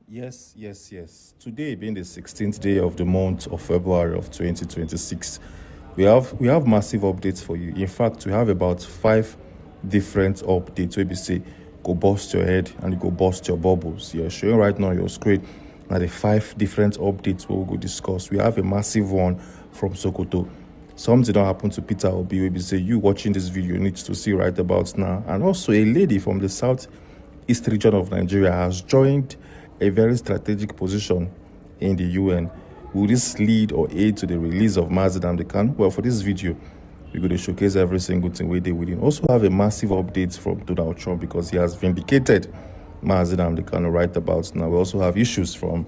Yes. Today being the 16th day of the month of February of 2026, we have massive updates for you. In fact, we have about five different updates where we say go bust your head and you go bust your bubbles. You're showing right now on your screen now the five different updates we'll go discuss. We have a massive one from Sokoto. Something don't happen to Peter Obi. We say you watching this video need to see right about now. And also a lady from the southeast region of Nigeria has joined a very strategic position in the UN. Will this lead or aid to the release of Mazi Nnamdi Kanu? Well, for this video, we're going to showcase every single thing we did within. Also have a massive update from Donald Trump because he has vindicated Mazi Nnamdi Kanu right about now. We also have issues from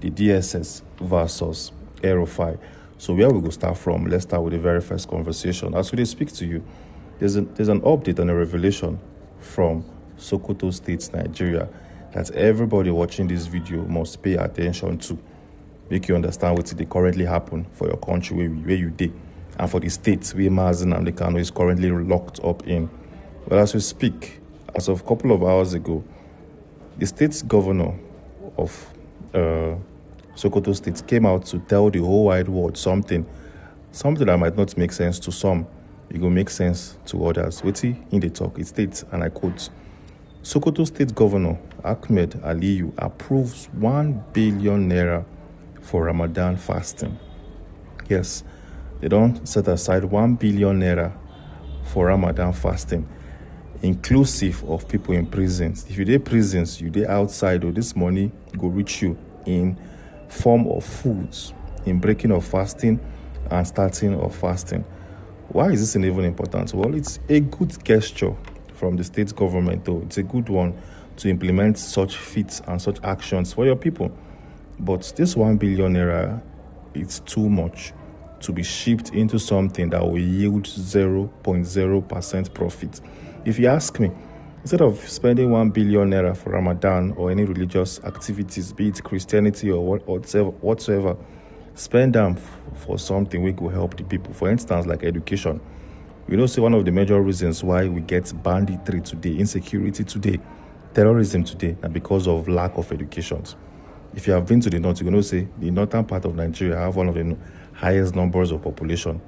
the DSS versus Aerofy. So where we go start from? Let's start with the very first conversation. As we speak to you, there's an update and a revelation from Sokoto State, Nigeria, that everybody watching this video must pay attention to. Make you understand what they currently happen for your country where you did, and for the states where Mazi Nnamdi Kanu is currently locked up in. Well, as we speak, as of a couple of hours ago, the state's governor of Sokoto State came out to tell the whole wide world something that might not make sense to some. It will make sense to others. Wait in the talk, it states, and I quote, Sokoto State Governor Ahmed Aliyu approves 1 billion naira for Ramadan fasting. Yes, they don't set aside 1 billion naira for Ramadan fasting, inclusive of people in prisons. If you dey prisons, you dey outside, or this money go reach you in form of foods, in breaking of fasting and starting of fasting. Why is this even important? Well, it's a good gesture from the state government, though. It's a good one to implement such feats and such actions for your people. But this 1 billion naira, it's too much to be shipped into something that will yield 0.0% profit. If you ask me, instead of spending 1 billion naira for Ramadan or any religious activities, be it Christianity or whatsoever, spend them for something which will help the people. For instance, like education. You know, see, one of the major reasons why we get banditry today, insecurity today, terrorism today, and because of lack of education. If you have been to the north, you're going to say the northern part of Nigeria have one of the highest numbers of population.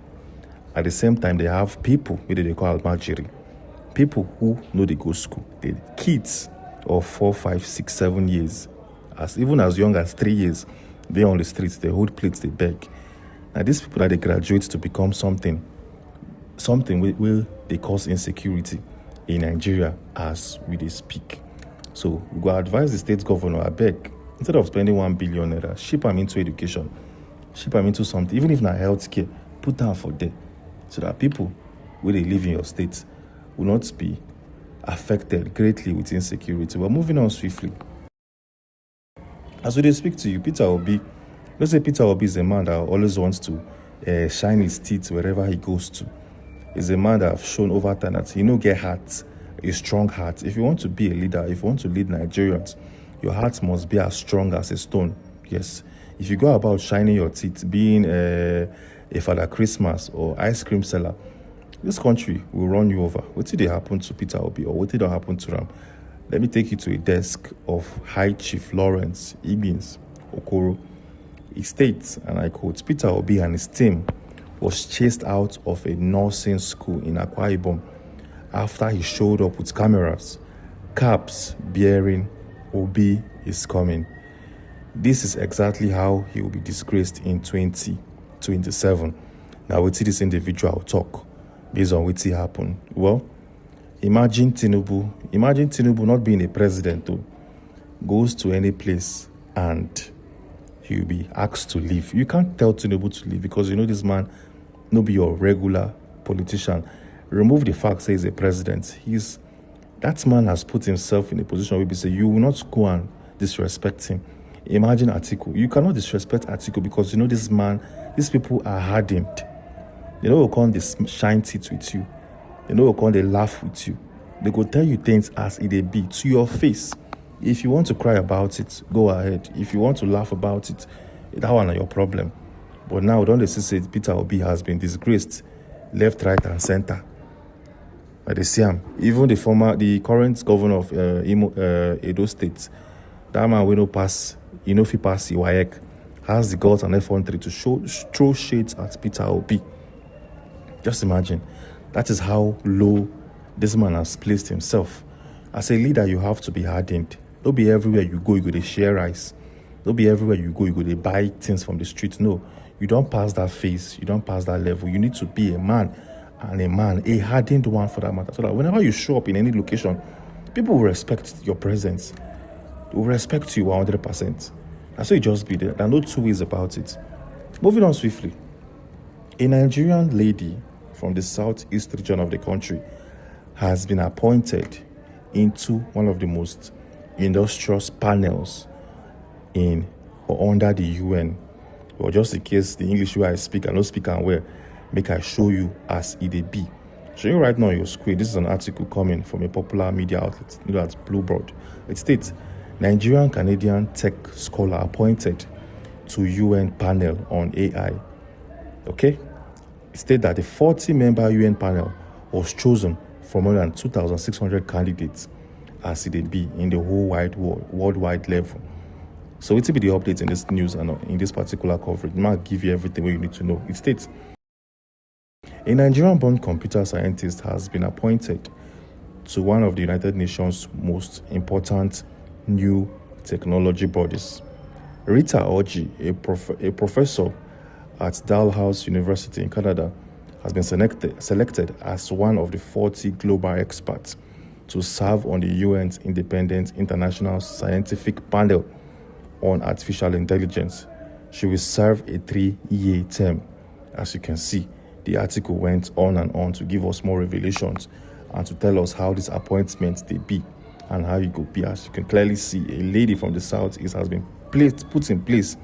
At the same time, they have people, what they call Almajiri, people who know they go school. The kids of 4, 5, 6, 7 years, even as young as 3 years, they're on the streets, they hold plates, they beg. Now, these people, they graduate to become something will they cause insecurity in Nigeria as we speak. So we go advise the state governor, I beg, instead of spending 1 billion naira, ship them into education, ship them into something, even if not healthcare, put them for there, so that people where they live in your state will not be affected greatly with insecurity. We're moving on swiftly. As we speak to you, Peter Obi, let's say Peter Obi is a man that always wants to shine his teeth wherever he goes to. Is a man that have shown over time that he get heart, a strong heart. If you want to be a leader, if you want to lead Nigerians, your heart must be as strong as a stone. Yes. If you go about shining your teeth, being a Father Christmas or ice cream seller, this country will run you over. What did they happen to Peter Obi, or what did happen to Ram? Let me take you to a desk of High Chief Lawrence Higgins Okoro. He states, and I quote, Peter Obi and his team was chased out of a nursing school in Akwa Ibom after he showed up with cameras, caps bearing Obi is coming. This is exactly how he will be disgraced in 2027. Now, we see this individual talk based on what happened. Well, imagine Tinubu not being a president, though, goes to any place and he will be asked to leave. You can't tell Tinubu to leave because this man no be your regular politician. Remove the fact say he's a president. That man has put himself in a position where we say you will not go and disrespect him. Imagine Atiku. You cannot disrespect Atiku because this man, these people are hardened. They know will come they shine teeth with you. They know will come they laugh with you. They go tell you things as it they be to your face. If you want to cry about it, go ahead. If you want to laugh about it, that one is your problem. But now, don't they say Peter Obi has been disgraced left, right, and center by the Siam. Even the current governor of Edo State, That man will no pass, if he pass Iwayek, has the guts and effrontery to throw shades at Peter Obi. Just imagine. That is how low this man has placed himself. As a leader, you have to be hardened. Don't be everywhere you go, you go to share rice. Don't be everywhere you go, you go to buy things from the street. No, you don't pass that phase. You don't pass that level. You need to be a man, a hardened one for that matter. So that whenever you show up in any location, people will respect your presence. They will respect you 100%. That's so it just be there. There are no two ways about it. Moving on swiftly. A Nigerian lady from the southeast region of the country has been appointed into one of the most industrious panels in or under the UN. Or just in case the English way I speak, I don't speak and where, make I show you as it be. Showing right now on your screen, this is an article coming from a popular media outlet, that's Bluebird. It states, Nigerian-Canadian tech scholar appointed to UN panel on AI. Okay? It states that the 40-member UN panel was chosen from more than 2,600 candidates as it be in the whole worldwide level. So it will be the updates in this news and in this particular coverage. It might give you everything you need to know. It states, a Nigerian-born computer scientist has been appointed to one of the United Nations' most important new technology bodies. Rita Orji, a professor at Dalhousie University in Canada, has been selected as one of the 40 global experts to serve on the UN's Independent International Scientific Panel on Artificial Intelligence. She will serve a 3-year term. As you can see, the article went on and on to give us more revelations and to tell us how these appointments they be and how it could be. As you can clearly see, a lady from the Southeast has been put in place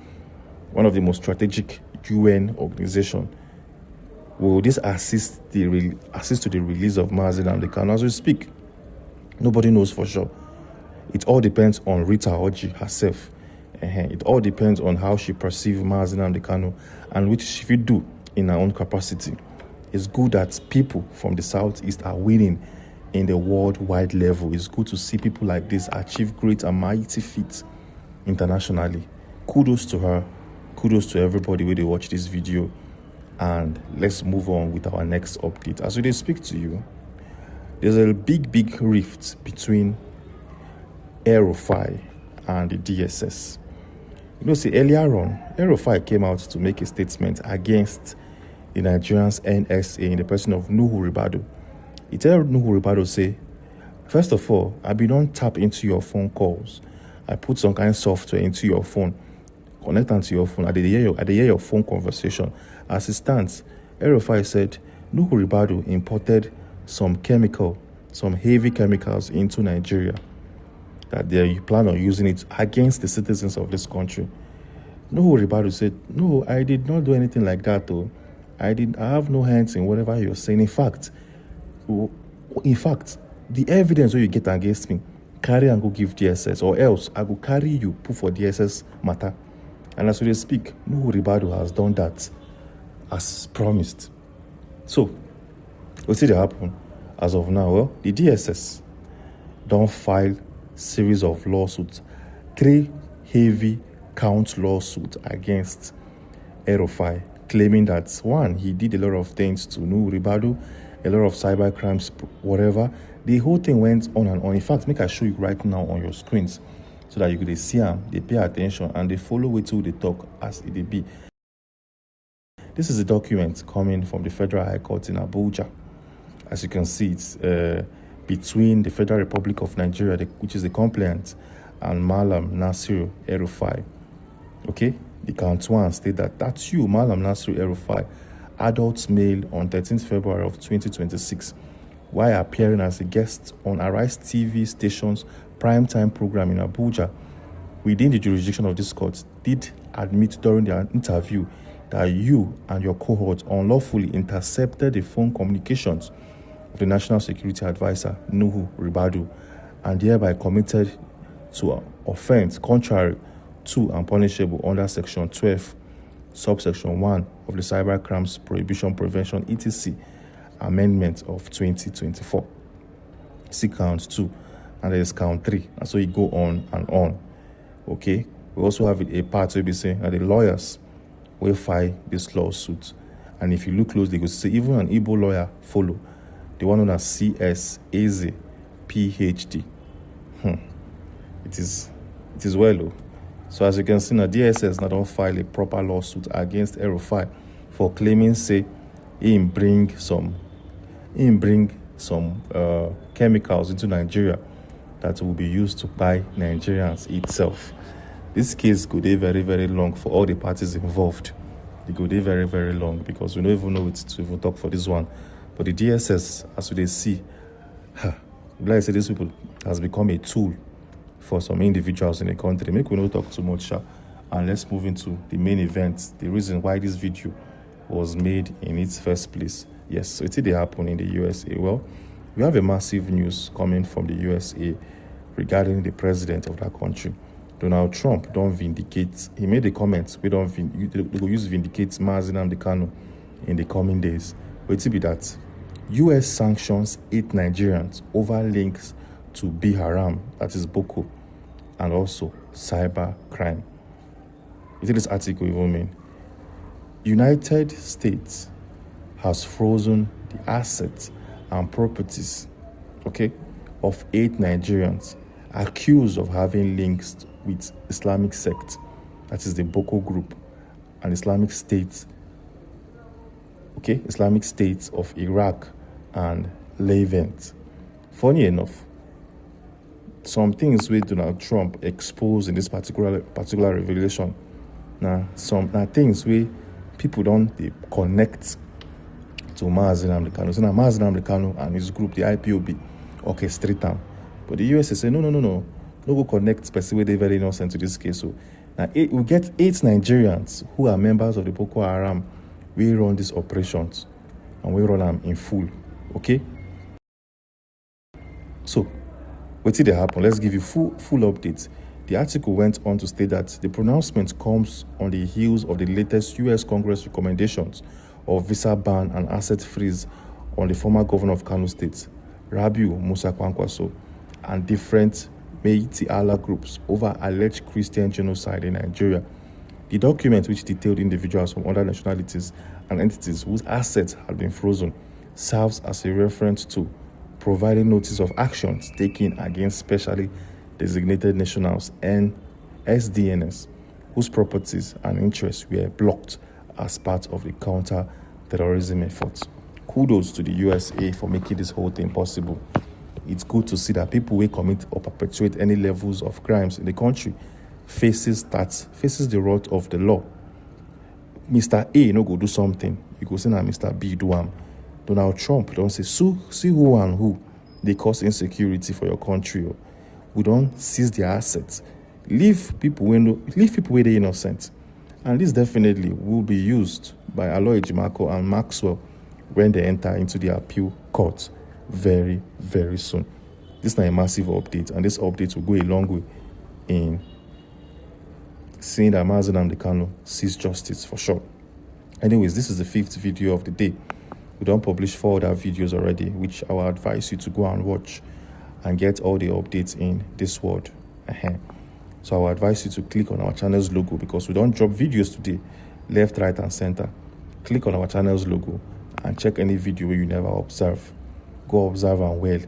one of the most strategic UN organization. Will this assist to the release of Mazi Nnamdi Kanu as we speak? Nobody knows for sure. It all depends on Rita Orji herself. It all depends on how she perceives Mazi Nnamdi Kanu and which she will do in her own capacity. It's good that people from the Southeast are winning in the worldwide level. It's good to see people like this achieve great and mighty feats internationally. Kudos to her. Kudos to everybody when they watch this video. And let's move on with our next update. As we speak to you, there's a big rift between El-Rufai and the DSS. See, earlier on, El-Rufai came out to make a statement against the Nigerians NSA in the person of Nuhu Ribadu. He tell Nuhu Ribadu, say, first of all, I be don't tap into your phone calls. I put some kind of software into your phone, connect onto your phone. I did hear your phone conversation. As it stands, El-Rufai said Nuhu Ribadu imported some heavy chemicals into Nigeria, that they plan on using it against the citizens of this country. Nuhu Ribadu said, no, I did not do anything like that though. I have no hands in whatever you're saying. In fact, the evidence that you get against me, carry and go give DSS, or else I will carry you, put for DSS matter. And as we speak, Nuhu Ribadu has done that as promised. So, what's it happen? As of now, well, the DSS don't file series of lawsuits, 3 heavy count lawsuits against El-Rufai, claiming that, one, he did a lot of things to Nuhu Ribadu, a lot of cyber crimes, whatever. The whole thing went on and on. In fact, make I show you right now on your screens so that you could see them, they pay attention, and they follow it till they talk as it be. This is a document coming from the Federal High Court in Abuja. As you can see, it's between the Federal Republic of Nigeria, which is the complainant, and Malam Nasiru El-Rufai. Okay? The count one state that that's you, Malam Nasiru El-Rufai, adult male on 13th February of 2026, while appearing as a guest on Arise TV station's primetime program in Abuja, within the jurisdiction of this court, did admit during the interview that you and your cohort unlawfully intercepted the phone communications of the National Security Advisor, Nuhu Ribadu, and thereby committed to an offense contrary to and punishable under Section 12, subsection 1 of the Cyber Crimes Prohibition Prevention etc. Amendment of 2024. See count 2, and there is count 3, and so you go on and on. Okay, we also have a part where we say that the lawyers will file this lawsuit. And if you look closely, you will see even an Igbo lawyer follow, the one known as CS Eze, PhD. It is well. Oh. So as you can see now, DSS now don't file a proper lawsuit against El-Rufai for claiming say he bring some chemicals into Nigeria that will be used by Nigerians itself. This case could be very, very long for all the parties involved. It could be very, very long because we don't even know it to even talk for this one. But the DSS, as we see, like I say, these people has become a tool for some individuals in the country. Make we not talk too much, and let's move into the main event, the reason why this video was made in its first place. Yes, so it did happen in the USA. Well, we have a massive news coming from the USA regarding the president of that country. Donald Trump don't vindicate. He made a comment. We don't use vindicate Mazi Nnamdi Kanu in the coming days. But it be that US sanctions 8 Nigerians over links to B Haram, that is Boko, and also cyber crime. What did this article even mean? United States has frozen the assets and properties, of 8 Nigerians accused of having links with Islamic sect, that is the Boko group, and Islamic State, Islamic States of Iraq and Levant. Funny enough, some things with Donald Trump exposed in this particular revelation. Now, things where people don't connect to Mazi Nnamdi Kanu. So now Mazi Nnamdi Kanu and his group, the IPOB, orchestrate them. But the US say no. No go connect specifically. They're very innocent to this case. So now we get 8 Nigerians who are members of the Boko Haram. We run these operations and we run them in full. Okay. So what did happen? Let's give you full updates. The article went on to state that the pronouncement comes on the heels of the latest US Congress recommendations of visa ban and asset freeze on the former governor of Kano State, Rabiu Musa Kwankwaso, and different Meiti Allah groups over alleged Christian genocide in Nigeria. The document, which detailed individuals from other nationalities and entities whose assets had been frozen, serves as a reference to providing notice of actions taken against specially designated nationals and SDNS whose properties and interests were blocked as part of the counter-terrorism efforts. Kudos to the USA for making this whole thing possible. It's good to see that people who commit or perpetuate any levels of crimes in the country faces the wrath of the law. Mr. A no go do something, you go say na Mr. B do am. Donald Trump don't say see who and who they cause insecurity for your country. We don't seize their assets. Leave people where they're innocent. And this definitely will be used by Aloy Ejimakor and Maxwell when they enter into the appeal court very, very soon. This is not a massive update, and this update will go a long way in seeing that Mazi Nnamdi Kanu sees justice for sure. Anyways, this is the 5th video of the day. We don't publish 4 other videos already, which I will advise you to go and watch and get all the updates in this world. So I will advise you to click on our channel's logo because we don't drop videos today, left, right, and center. Click on our channel's logo and check any video where you never observe. Go observe and well,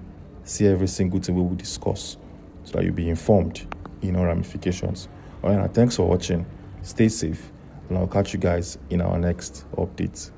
see every single thing we will discuss so that you'll be informed in our ramifications. All right, thanks for watching. Stay safe, and I'll catch you guys in our next update.